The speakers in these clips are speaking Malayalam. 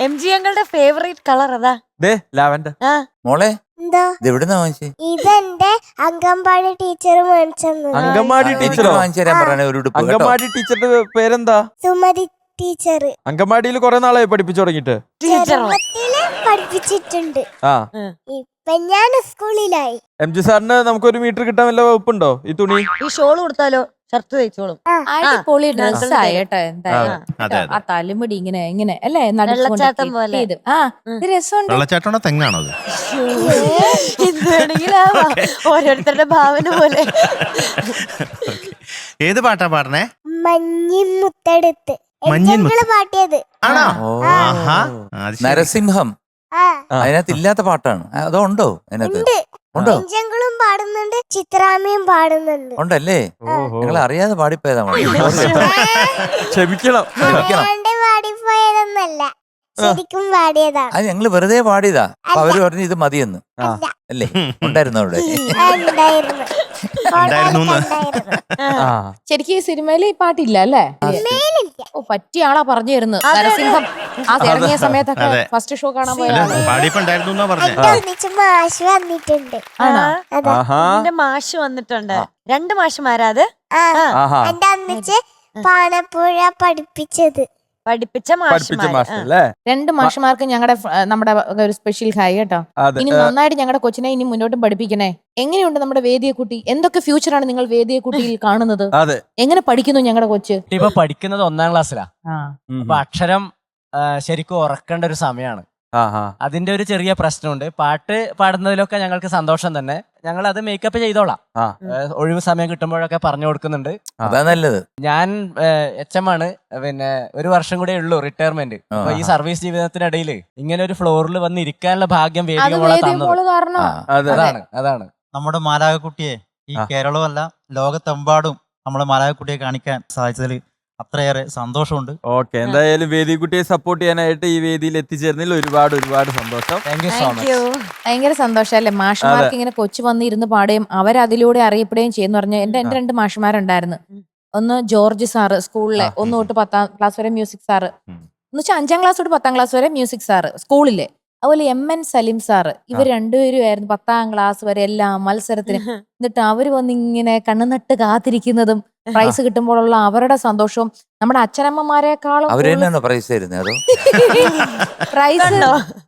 MG ഞങ്ങളുടെ ഫേവറേറ്റ് കളർ അതാ ലാവൻഡർ. മോളെ എന്തോ ഇതെവിടുന്നാ വാങ്ങിച്ചേ? ഇതെന്റെ അംഗൻവാടി ടീച്ചർ മേടിച്ചത്. അങ്കമാടി ടീച്ചറോ? വാങ്ങിച്ചു തരാൻ പറയണേ ഒരു ഉടുപ്പ് കേട്ടോ. അങ്കമാടി ടീച്ചറുടെ പേരെന്താ? സുമതി ടീച്ചർ. അങ്കമാടിയിൽ കുറെ നാളായി പഠിപ്പിച്ചു തുടങ്ങിട്ട്. ചെറുപ്പത്തില് പഠിപ്പിച്ചിട്ടുണ്ട്. ഇപ്പൊ ഞാൻ സ്കൂളിലായി. MG സാറിന് നമുക്കൊരു മീറ്റർ കിട്ടാൻ വല്ല വകുപ്പുണ്ടോ ഈ തുണി? ഈ ഷോൾ കൊടുത്താലോ? ഷർട്ട് തയ്ച്ചോളും. അടിപൊളി ഡ്രസ്സായി കേട്ടോ. എന്തായാലും ആ തലമുടി ഇങ്ങനെ ഇങ്ങനെ അല്ലേ വെള്ളച്ചാട്ടം പോലെ. രസമുണ്ട്. വെള്ളച്ചാട്ടമാണോ തെങ്ങാണോ അത്? എന്തുവേണമെങ്കിലും ഓരോരുത്തരുടെ ഭാവന പോലെ. ഏത് പാട്ടാ പാടണേ? മഞ്ഞിൻ മുത്തെടുത്ത് പാട്ടിയത് ആണോ? നരസിംഹം അതിനകത്ത് ഇല്ലാത്ത പാട്ടാണ്. അതോ ഉണ്ടോ അതിനകത്ത്? ഉണ്ടോ? പെഞ്ചങ്ങളും പാടുന്നുണ്ട്, ചിത്രാമ്മയും പാടുന്നുണ്ട്. ഉണ്ടല്ലേ? നിങ്ങൾ അറിയാതെ പാടിപ്പോയതാ. ക്ഷമിക്കണം. പാടിപ്പോയതൊന്നല്ല, ശരിക്കും പാടിയതാണ്. അത് ഞങ്ങള് വെറുതെ പാടിയതാ. അപ്പൊ അവര് പറഞ്ഞു ഇത് മതിയെന്ന്. അല്ലേ? ഉണ്ടായിരുന്നു അവിടെ? ശരിക്കും ഈ സിനിമയിൽ ഈ പാട്ടില്ല അല്ലേ? ഓ പറ്റിയ ആളാ പറഞ്ഞു തരുന്നത്. നരസിംഹം ആ ഇറങ്ങിയ സമയത്തൊക്കെ ഫസ്റ്റ് ഷോ കാണാൻ പോയാലും മാഷ് വന്നിട്ടുണ്ട്. എന്റെ മാഷ് വന്നിട്ടുണ്ട്. 2 മാഷുമാരാ അത്? എന്റെ അന്നിച്ച് പാണപ്പുഴ പഠിപ്പിച്ചത്. പഠിപ്പിച്ച മാഷല്ലേ? 2 മാഷുമാർക്ക് നമ്മുടെ ഒരു സ്പെഷ്യൽ ഹായ് കേട്ടോ. ഇനി നന്നായിട്ട് ഞങ്ങളുടെ കൊച്ചിനെ ഇനി മുന്നോട്ടും പഠിപ്പിക്കണേ. എങ്ങനെയുണ്ട് നമ്മുടെ വേദിയെ കുട്ടി? എന്തൊക്കെ ഫ്യൂച്ചറാണ് നിങ്ങൾ വേദിയെ കുട്ടിയിൽ കാണുന്നത്? എങ്ങനെ പഠിക്കുന്നു ഞങ്ങളുടെ കൊച്ച്? ഇപ്പൊ പഠിക്കുന്നത് 1ാം ക്ലാസ്സിലാ. അപ്പൊ അക്ഷരം ശരിക്കും ഉറക്കേണ്ട ഒരു സമയമാണ്. അതിന്റെ ഒരു ചെറിയ പ്രശ്നമുണ്ട്. പാട്ട് പാടുന്നതിലൊക്കെ ഞങ്ങൾക്ക് സന്തോഷം തന്നെ. ഞങ്ങൾ അത് മേക്കപ്പ് ചെയ്തോളാം. ഒഴിവ് സമയം കിട്ടുമ്പോഴൊക്കെ പറഞ്ഞു കൊടുക്കുന്നുണ്ട്. അതാ നല്ലത്. ഞാൻ HM ആണ്. പിന്നെ 1 വർഷം കൂടെ ഉള്ളൂ റിട്ടയർമെന്റ്. അപ്പൊ ഈ സർവീസ് ജീവിതത്തിനിടയിൽ ഇങ്ങനെ ഒരു ഫ്ലോറിൽ വന്ന് ഇരിക്കാനുള്ള ഭാഗ്യം വേദികമോളെ തന്നത്. അതാണ് നമ്മുടെ മാലാകക്കുട്ടിയെ ഈ കേരളമല്ല ലോകത്തെമ്പാടും നമ്മുടെ മാലാകക്കുട്ടിയെ കാണിക്കാൻ സാധിച്ചതിൽ അത്രയേറെ സന്തോഷമുണ്ട്. ഓക്കെ, എന്തായാലും വേദിക്കുട്ടിയെ സപ്പോർട്ട് ചെയ്യാനായിട്ട് ഈ വേദിയിൽ എത്തിച്ചേർന്നതിൽ ഒരുപാട് സന്തോഷം. Thank you so much. ഭയങ്കര സന്തോഷല്ലേ മാഷുമാർക്ക് ഇങ്ങനെ കൊച്ചു വന്ന് ഇരുന്ന് പാടുകയും അവരതിലൂടെ അറിയപ്പെടുകയും ചെയ്യുന്ന പറഞ്ഞ എന്റെ 2 മാഷുമാരുണ്ടായിരുന്നു. ഒന്ന് ജോർജ് സാറ് സ്കൂളിലെ 1 തൊട്ട് 10ാം ക്ലാസ് വരെ മ്യൂസിക് സാറ്, എന്ന് വെച്ചാൽ 5ാം ക്ലാസ് തൊട്ട് 10ാം ക്ലാസ് വരെ മ്യൂസിക് സാറ് സ്കൂളിലെ. അതുപോലെ MN സലീം സാറ്. ഇവർ 2പേരുമായിരുന്നു 10ാം ക്ലാസ് വരെ എല്ലാ മത്സരത്തിനും. എന്നിട്ട് അവര് വന്ന് ഇങ്ങനെ കണ്ണുനട്ട് കാത്തിരിക്കുന്നതും പ്രൈസ് കിട്ടുമ്പോഴുള്ള അവരുടെ സന്തോഷവും നമ്മുടെ അച്ഛനമ്മമാരെക്കാളും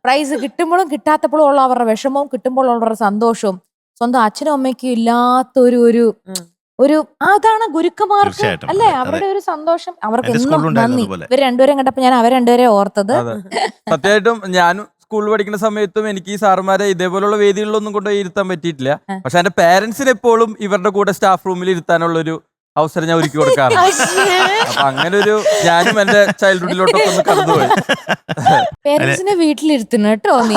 പ്രൈസ് കിട്ടുമ്പോഴും കിട്ടാത്തപ്പോഴും ഉള്ള അവരുടെ വിഷമവും കിട്ടുമ്പോഴുള്ള അവരുടെ സന്തോഷവും സ്വന്തം അച്ഛനും അമ്മയ്ക്കും ഇല്ലാത്ത അതാണ് ഗുരുക്കന്മാർക്ക് അല്ലേ അവരുടെ ഒരു സന്തോഷം. അവർക്ക് എന്നും നന്ദി. ഇവർ 2പേരും കണ്ടപ്പോ ഞാൻ അവർ 2പേരെ ഓർത്തത്. സത്യമായിട്ടും ഞാനും സ്കൂളിൽ പഠിക്കുന്ന സമയത്തും എനിക്ക് ഈ സാറുമാരെ ഇതേപോലുള്ള വേദികളിലൊന്നും കൊണ്ടുപോയി ഇരുത്താൻ പറ്റിയിട്ടില്ല. പക്ഷെ എന്റെ പേരൻസിന് എപ്പോഴും ഇവരുടെ കൂടെ സ്റ്റാഫ് റൂമിൽ ഇരുത്താനുള്ള ഒരു അവസരം ഞാൻ ഒരുക്കി കൊടുക്കാറുണ്ട്. അപ്പൊ അങ്ങനെ ഒരു ഞാനും എന്റെ ചൈൽഡ്ഹുഡിലോട്ടൊക്കെ ഒന്ന് കടന്നുപോയി. പേരൻസിനെ വീട്ടിലിരുത്തുന്നു കേട്ടോ. നീ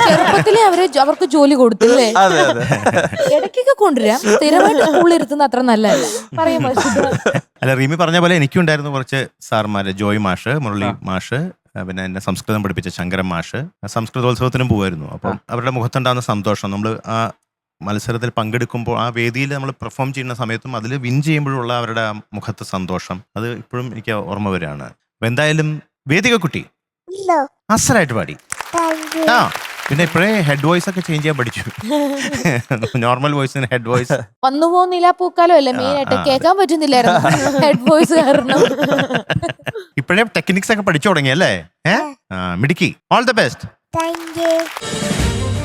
ചെറുപ്പത്തിലെ അവർക്ക് ജോലി കൊടുത്തില്ലേ? ഇടയ്ക്കൊക്കെ കൊണ്ടുവരാം. സ്ഥിരമായിട്ട് സ്കൂളിൽ ഇരുത്തുന്ന അത്ര നല്ലതല്ല. പറയാൻ അല്ല, റീമി പറഞ്ഞ പോലെ എനിക്കുണ്ടായിരുന്നു കുറച്ച് സാർമാര്. ജോയ് മാഷ്, മുരളി മാഷ്, പിന്നെ എന്നെ സംസ്കൃതം പഠിപ്പിച്ച ശങ്കരൻ മാഷ്. സംസ്കൃതോത്സവത്തിനും പോകുമായിരുന്നു. അപ്പം അവരുടെ മുഖത്തുണ്ടാകുന്ന സന്തോഷം, നമ്മൾ ആ മത്സരത്തിൽ പങ്കെടുക്കുമ്പോൾ ആ വേദിയിൽ നമ്മൾ പെർഫോം ചെയ്യുന്ന സമയത്തും അതിൽ വിൻ ചെയ്യുമ്പോഴുള്ള അവരുടെ മുഖത്തെ സന്തോഷം അത് ഇപ്പോഴും എനിക്ക് ഓർമ്മ വരികയാണ്. അപ്പൊ എന്തായാലും വേദികക്കുട്ടി അസലായിട്ട് പാടി. പിന്നെ ഇപ്പോഴേ ഹെഡ് വോയിസ് ഒക്കെ ചേഞ്ച് ചെയ്യാൻ പഠിച്ചു. നോർമൽ വോയിസിന് ഹെഡ് വോയിസ് വന്നു പോകുന്നില്ല. പൂക്കാലോ അല്ലേ മെയിൻ ആയിട്ട് കേൾക്കാൻ പറ്റുന്നില്ലായിരുന്നു ഹെഡ് വോയിസ് കാരണം. ഇപ്പോഴേ ടെക്നിക്സ് ഒക്കെ പഠിച്ചു തുടങ്ങി അല്ലേ? മിടുക്കി. All the best.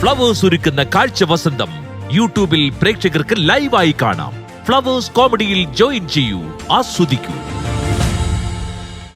ഫ്ലവേഴ്സ് ഒരുക്കുന്ന കാഴ്ച വസന്തം യൂട്യൂബിൽ പ്രേക്ഷകർക്ക് ലൈവായി കാണാം. ഫ്ലവേഴ്സ് കോമഡിയിൽ ജോയിൻ ചെയ്യൂ, ആസ്വദിക്കൂ.